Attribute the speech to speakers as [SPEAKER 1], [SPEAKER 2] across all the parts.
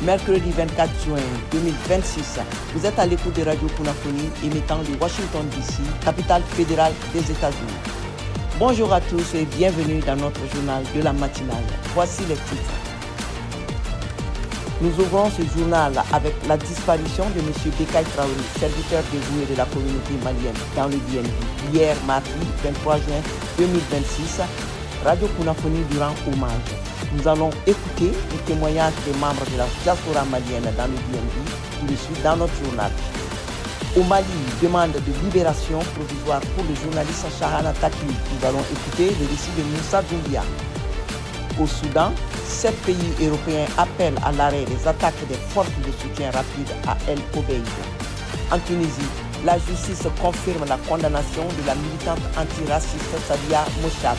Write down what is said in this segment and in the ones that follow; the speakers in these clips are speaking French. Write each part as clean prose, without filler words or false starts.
[SPEAKER 1] Mercredi 24 juin 2026, vous êtes à l'écoute de Radio Kunafoni émettant de Washington DC, capitale fédérale des États-Unis. Bonjour à tous et bienvenue dans notre journal de la matinale. Voici les titres. Nous ouvrons ce journal avec la disparition de M. Becaye Traoré, serviteur dévoué de la communauté malienne dans le DNV. Hier, mardi 23 juin 2026, Radio Kunafoni lui rend hommage. Nous allons écouter le témoignage des membres de la diaspora malienne dans le DNV tout de suite dans notre journal. Au Mali, demande de libération provisoire pour le journaliste Shahana Taki. Nous allons écouter le récit de Moussa Doumbia. Au Soudan, 7 pays européens appellent à l'arrêt des attaques des forces de soutien rapide à El Obeid. En Tunisie, la justice confirme la condamnation de la militante antiraciste Sadia Mouchata.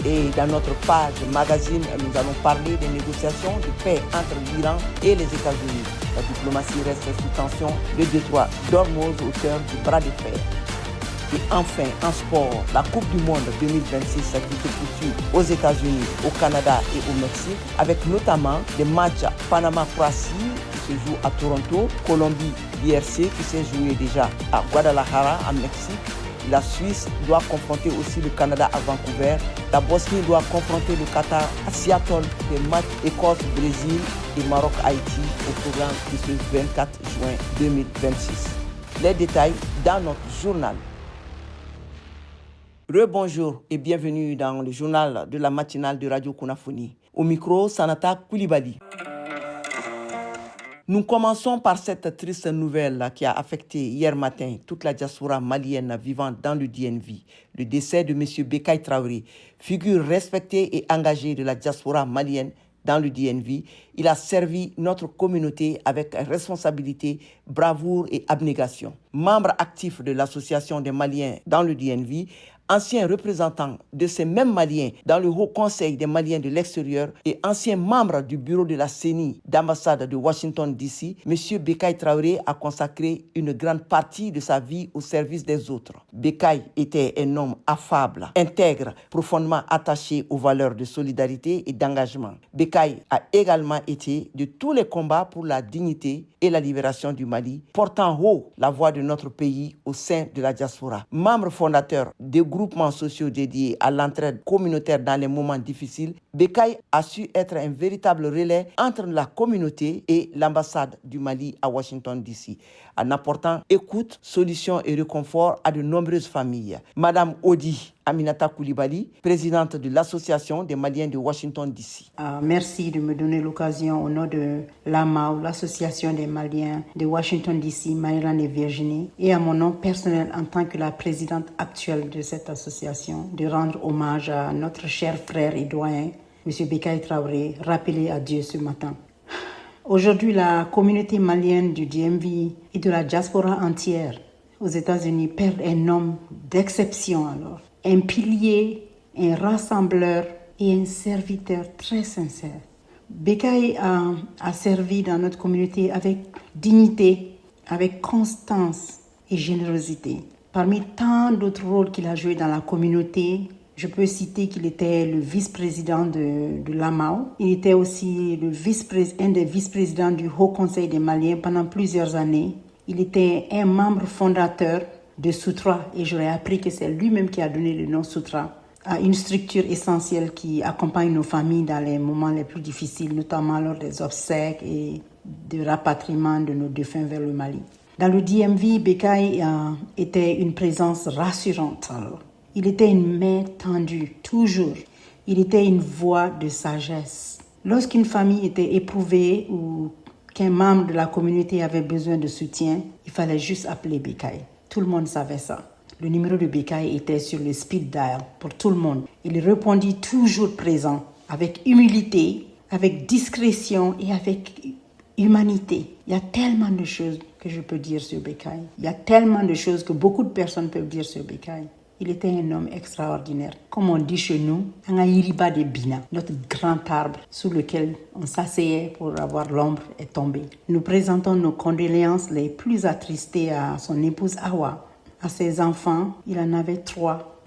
[SPEAKER 1] Et dans notre page magazine, nous allons parler des négociations de paix entre l'Iran et les États-Unis. La diplomatie reste sous tension, le détroit d'Ormuz au cœur du bras de fer. Et enfin, en sport, la Coupe du Monde 2026 qui se poursuit aux États-Unis, au Canada et au Mexique, avec notamment des matchs Panama-Croatie qui se jouent à Toronto, Colombie-DRC qui s'est joué déjà à Guadalajara, en Mexique. La Suisse doit confronter aussi le Canada à Vancouver. La Bosnie doit confronter le Qatar à Seattle. Les matchs Écosse-Brésil et Maroc-Haïti au programme de ce 24 juin 2026. Les détails dans notre journal. Rebonjour et bienvenue dans le journal de la matinale de Radio Kunafoni. Au micro, Sanata Koulibaly. Nous commençons par cette triste nouvelle qui a affecté hier matin toute la diaspora malienne vivant dans le DNV. Le décès de M. Becaye Traoré, figure respectée et engagée de la diaspora malienne dans le DNV. Il a servi notre communauté avec responsabilité, bravoure et abnégation. Membre actif de l'association des Maliens dans le DNV, ancien représentant de ces mêmes Maliens dans le Haut Conseil des Maliens de l'extérieur et ancien membre du bureau de la CENI d'ambassade de Washington DC, M. Becaye Traoré a consacré une grande partie de sa vie au service des autres. Becaye était un homme affable, intègre, profondément attaché aux valeurs de solidarité et d'engagement. Becaye a également été de tous les combats pour la dignité et la libération du Mali, portant haut la voix de notre pays au sein de la diaspora. Membre fondateur des groupements sociaux dédiés à l'entraide communautaire dans les moments difficiles, Becaye a su être un véritable relais entre la communauté et l'ambassade du Mali à Washington DC, en apportant écoute, solutions et réconfort à de nombreuses familles. Madame Odi Aminata Koulibaly, présidente de l'Association des Maliens de Washington DC.
[SPEAKER 2] Merci de me donner l'occasion au nom de l'AMAO, l'Association des Maliens de Washington DC, Maryland et Virginie, et à mon nom personnel en tant que la présidente actuelle de cette association, de rendre hommage à notre cher frère et doyen, M. Becaye Traoré, rappelé à Dieu ce matin. Aujourd'hui, la communauté malienne du DMV et de la diaspora entière aux États-Unis perd un homme d'exception alors. Un pilier, un rassembleur et un serviteur très sincère. Becaye a servi dans notre communauté avec dignité, avec constance et générosité. Parmi tant d'autres rôles qu'il a joués dans la communauté, je peux citer qu'il était le vice-président de l'AMAO. Il était aussi un des vice-présidents du Haut Conseil des Maliens pendant plusieurs années. Il était un membre fondateur de Soutra, et j'aurais appris que c'est lui-même qui a donné le nom Soutra, à une structure essentielle qui accompagne nos familles dans les moments les plus difficiles, notamment lors des obsèques et de rapatriement de nos défunts vers le Mali. Dans le DMV, Becaye était une présence rassurante. Alors. Il était une main tendue, toujours. Il était une voix de sagesse. Lorsqu'une famille était éprouvée ou qu'un membre de la communauté avait besoin de soutien, il fallait juste appeler Becaye. Tout le monde savait ça. Le numéro de Becaye était sur le speed dial pour tout le monde. Il répondit toujours présent, avec humilité, avec discrétion et avec humanité. Il y a tellement de choses que je peux dire sur Becaye. Il y a tellement de choses que beaucoup de personnes peuvent dire sur Becaye. Il était un homme extraordinaire. Comme on dit chez nous, Angayiriba de Bina, notre grand arbre sous lequel on s'asseyait pour avoir l'ombre est tombé. Nous présentons nos condoléances les plus attristées à son épouse Awa, à ses enfants, il en avait 3,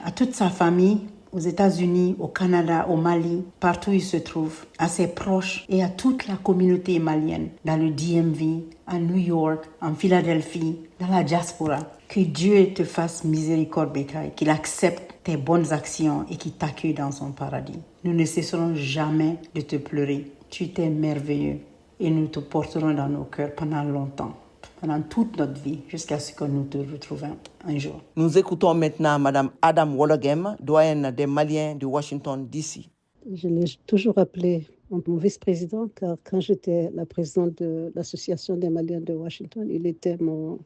[SPEAKER 2] à toute sa famille, aux États-Unis, au Canada, au Mali, partout où il se trouve, à ses proches et à toute la communauté malienne, dans le DMV, à New York, en Philadelphie, dans la diaspora. Que Dieu te fasse miséricorde, Becaye, qu'il accepte tes bonnes actions et qu'il t'accueille dans son paradis. Nous ne cesserons jamais de te pleurer. Tu es merveilleux et nous te porterons dans nos cœurs pendant longtemps, pendant toute notre vie, jusqu'à ce que nous te retrouvions un jour.
[SPEAKER 1] Nous écoutons maintenant Mme Adam Wologem, doyenne des Maliens de Washington, D.C.
[SPEAKER 3] Je l'ai toujours appelé mon vice-président, car quand j'étais la présidente de l'Association des Maliens de Washington, il était mon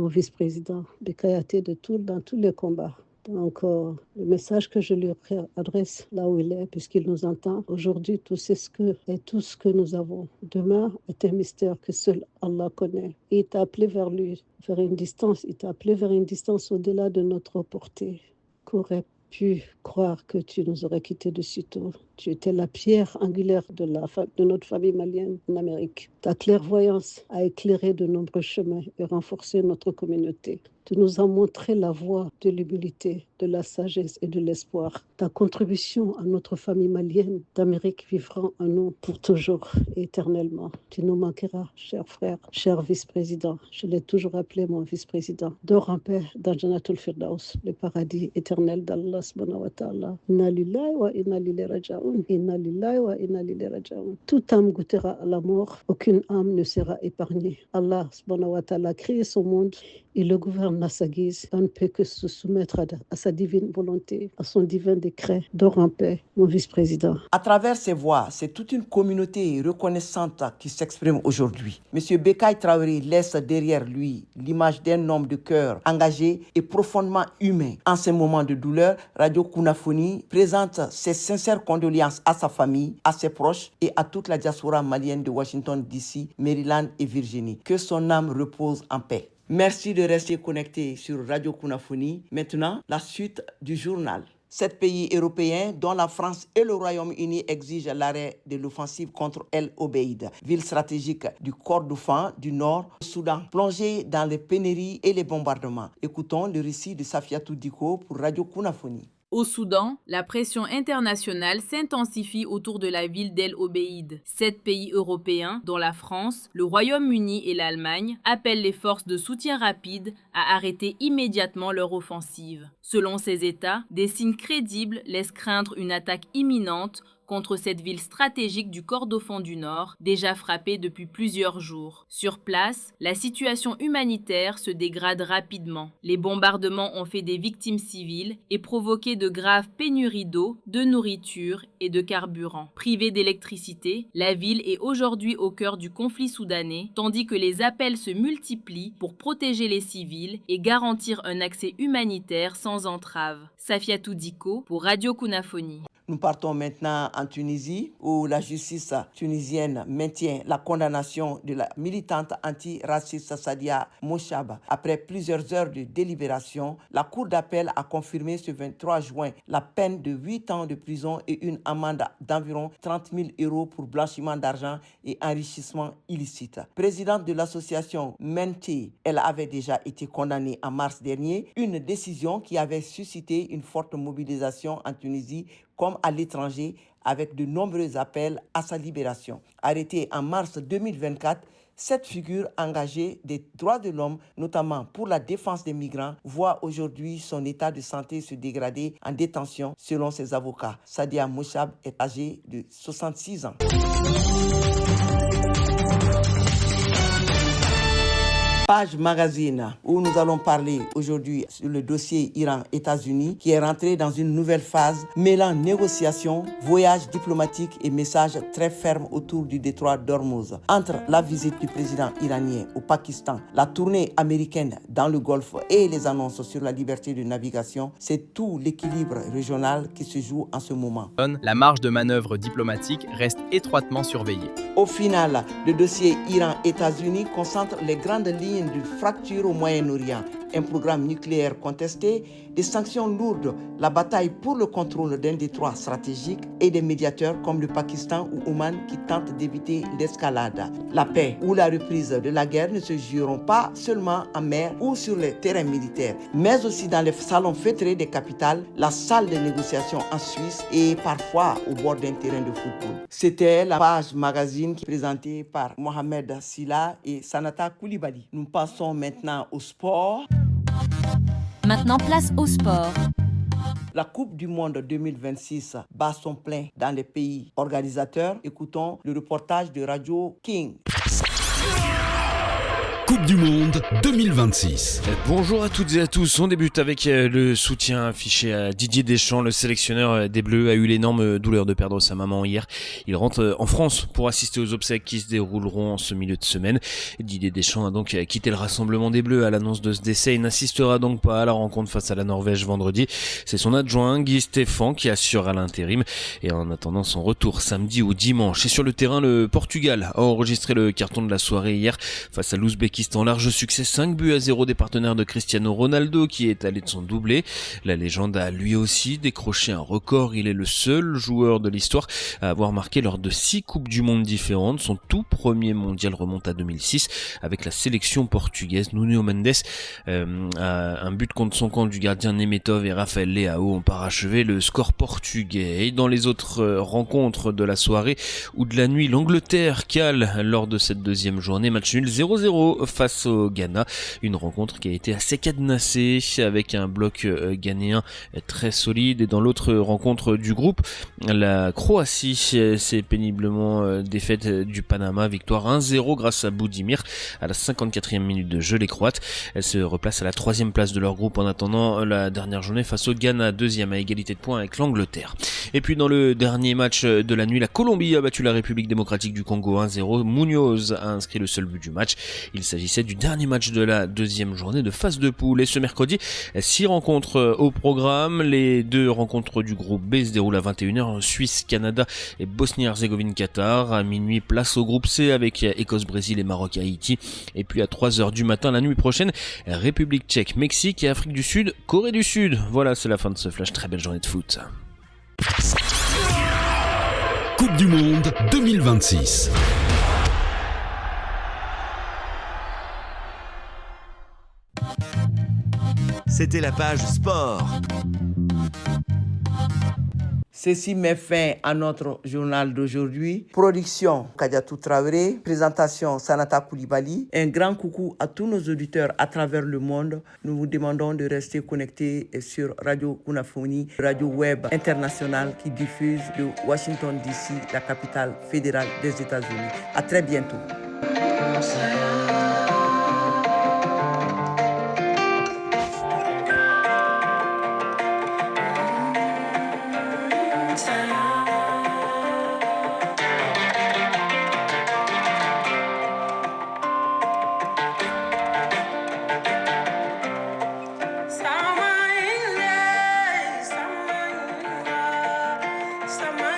[SPEAKER 3] vice-président. Becaye a été dans tous les combats. Donc, le message que je lui adresse là où il est, puisqu'il nous entend, aujourd'hui, tout ce que nous avons. Demain est un mystère que seul Allah connaît. Et il t'a appelé vers lui, vers une distance. Il t'a appelé vers une distance au-delà de notre portée. Qu'aurait pu croire que tu nous aurais quittés de sitôt. Tu étais la pierre angulaire de notre famille malienne en Amérique. Ta clairvoyance a éclairé de nombreux chemins et renforcé notre communauté. Tu nous as montré la voie de l'humilité, de la sagesse et de l'espoir. Ta contribution à notre famille malienne d'Amérique vivra en nous pour toujours et éternellement. Tu nous manqueras, cher frère, cher vice-président. Je l'ai toujours appelé mon vice-président. Dors en paix dans Jannatul Firdaus, le paradis éternel d'Allah subhanahu wa ta'ala. Inna lillahi wa inna ilayhi raji'un. Inna lillahi wa inna ilayhi raji'un. Toute âme goûtera à la mort, aucune âme ne sera épargnée. Allah subhanahu wa ta'ala a créé son monde. Il le gouverne à sa guise. On ne peut que se soumettre à sa divine volonté, à son divin décret. Dors en paix, mon vice-président.
[SPEAKER 1] À travers ces voix, c'est toute une communauté reconnaissante qui s'exprime aujourd'hui. Monsieur Becaye Traoré laisse derrière lui l'image d'un homme de cœur engagé et profondément humain. En ces moments de douleur, Radio Kunafoni présente ses sincères condoléances à sa famille, à ses proches et à toute la diaspora malienne de Washington, D.C., Maryland et Virginie. Que son âme repose en paix. Merci de rester connecté sur Radio Kunafoni. Maintenant, la suite du journal. 7 pays européens, dont la France et le Royaume-Uni, exigent l'arrêt de l'offensive contre El Obeid, ville stratégique du Kordofan du Nord, au Soudan, plongée dans les pénuries et les bombardements. Écoutons le récit de Safiatou Diko pour Radio Kunafoni.
[SPEAKER 4] Au Soudan, la pression internationale s'intensifie autour de la ville d'El Obeid. 7 pays européens, dont la France, le Royaume-Uni et l'Allemagne, appellent les forces de soutien rapide à arrêter immédiatement leur offensive. Selon ces États, des signes crédibles laissent craindre une attaque imminente contre cette ville stratégique du Kordofan du Nord, déjà frappée depuis plusieurs jours. Sur place, la situation humanitaire se dégrade rapidement. Les bombardements ont fait des victimes civiles et provoqué de graves pénuries d'eau, de nourriture et de carburant. Privée d'électricité, la ville est aujourd'hui au cœur du conflit soudanais, tandis que les appels se multiplient pour protéger les civils et garantir un accès humanitaire sans entrave. Safiatou Diko pour Radio Kunafoni.
[SPEAKER 1] Nous partons maintenant en Tunisie, où la justice tunisienne maintient la condamnation de la militante anti-raciste Sadia Mouchab. Après plusieurs heures de délibération, la Cour d'appel a confirmé ce 23 juin la peine de 8 ans de prison et une amende d'environ 30 000 € pour blanchiment d'argent et enrichissement illicite. Présidente de l'association Menti, elle avait déjà été condamnée en mars dernier, une décision qui avait suscité une forte mobilisation en Tunisie comme à l'étranger, avec de nombreux appels à sa libération. Arrêtée en mars 2024, cette figure engagée des droits de l'homme, notamment pour la défense des migrants, voit aujourd'hui son état de santé se dégrader en détention, selon ses avocats. Sadia Mouchab est âgée de 66 ans. Page Magazine, où nous allons parler aujourd'hui sur le dossier Iran-États-Unis qui est rentré dans une nouvelle phase mêlant négociations, voyages diplomatiques et messages très fermes autour du détroit d'Ormuz. Entre la visite du président iranien au Pakistan, la tournée américaine dans le Golfe et les annonces sur la liberté de navigation, c'est tout l'équilibre régional qui se joue en ce moment.
[SPEAKER 5] La marge de manœuvre diplomatique reste étroitement surveillée.
[SPEAKER 1] Au final, le dossier Iran-États-Unis concentre les grandes lignes de fracture au Moyen-Orient. un programme nucléaire contesté, des sanctions lourdes, la bataille pour le contrôle d'un détroit stratégique et des médiateurs comme le Pakistan ou Oman qui tentent d'éviter l'escalade. La paix ou la reprise de la guerre ne se joueront pas seulement en mer ou sur les terrains militaires, mais aussi dans les salons feutrés des capitales, la salle de négociation en Suisse et parfois au bord d'un terrain de football. C'était la page magazine qui est présentée par Mohamed Silla et Sanata Koulibaly. Nous passons maintenant au sport.
[SPEAKER 6] Maintenant, place au sport.
[SPEAKER 1] La Coupe du Monde 2026 bat son plein dans les pays organisateurs. Écoutons le reportage de Radio King.
[SPEAKER 7] Coupe du Monde 2026.
[SPEAKER 8] Bonjour à toutes et à tous. On débute avec le soutien affiché à Didier Deschamps. Le sélectionneur des Bleus a eu l'énorme douleur de perdre sa maman hier. Il rentre en France pour assister aux obsèques qui se dérouleront en ce milieu de semaine. Didier Deschamps a donc quitté le rassemblement des Bleus à l'annonce de ce décès. Il n'assistera donc pas à la rencontre face à la Norvège vendredi. C'est son adjoint Guy Stéphane qui assure à l'intérim. Et en attendant son retour samedi ou dimanche. Et sur le terrain, le Portugal a enregistré le carton de la soirée hier face à l'Ouzbékistan. Large succès, 5-0 des partenaires de Cristiano Ronaldo qui est allé de son doublé. La légende a lui aussi décroché un record. Il est le seul joueur de l'histoire à avoir marqué lors de 6 Coupes du Monde différentes. Son tout premier mondial remonte à 2006 avec la sélection portugaise. Nuno Mendes a un but contre son camp du gardien Nemetov et Rafael Leao ont parachevé le score portugais. Et dans les autres rencontres de la soirée ou de la nuit, l'Angleterre cale lors de cette deuxième journée. Match nul 0-0 face au Ghana, une rencontre qui a été assez cadenassée avec un bloc ghanéen très solide. Et dans l'autre rencontre du groupe, la Croatie s'est péniblement défaite du Panama, victoire 1-0 grâce à Budimir à la 54e minute de jeu. Les Croates, elles se replacent à la 3e place de leur groupe en attendant la dernière journée face au Ghana, 2e à égalité de points avec l'Angleterre. Et puis dans le dernier match de la nuit, la Colombie a battu la République démocratique du Congo 1-0. Munoz a inscrit le seul but du match. Il s'agissait du dernier match de la deuxième journée de phase de poule. Et ce mercredi, 6 rencontres au programme. Les 2 rencontres du groupe B se déroulent à 21h. Suisse, Canada et Bosnie-Herzégovine-Qatar. À minuit, place au groupe C avec Écosse-Brésil et Maroc-Haïti. Et puis à 3h du matin, la nuit prochaine, République tchèque, Mexique et Afrique du Sud, Corée du Sud. Voilà, c'est la fin de ce flash. Très belle journée de foot.
[SPEAKER 7] Coupe du Monde 2026.
[SPEAKER 9] C'était la page sport.
[SPEAKER 1] Ceci met fin à notre journal d'aujourd'hui. Production Kadiatou Traoré, présentation Sanata Koulibaly. Un grand coucou à tous nos auditeurs à travers le monde. Nous vous demandons de rester connectés sur Radio Kunafoni, radio web internationale qui diffuse de Washington DC, la capitale fédérale des États-Unis. À très bientôt.
[SPEAKER 10] Sama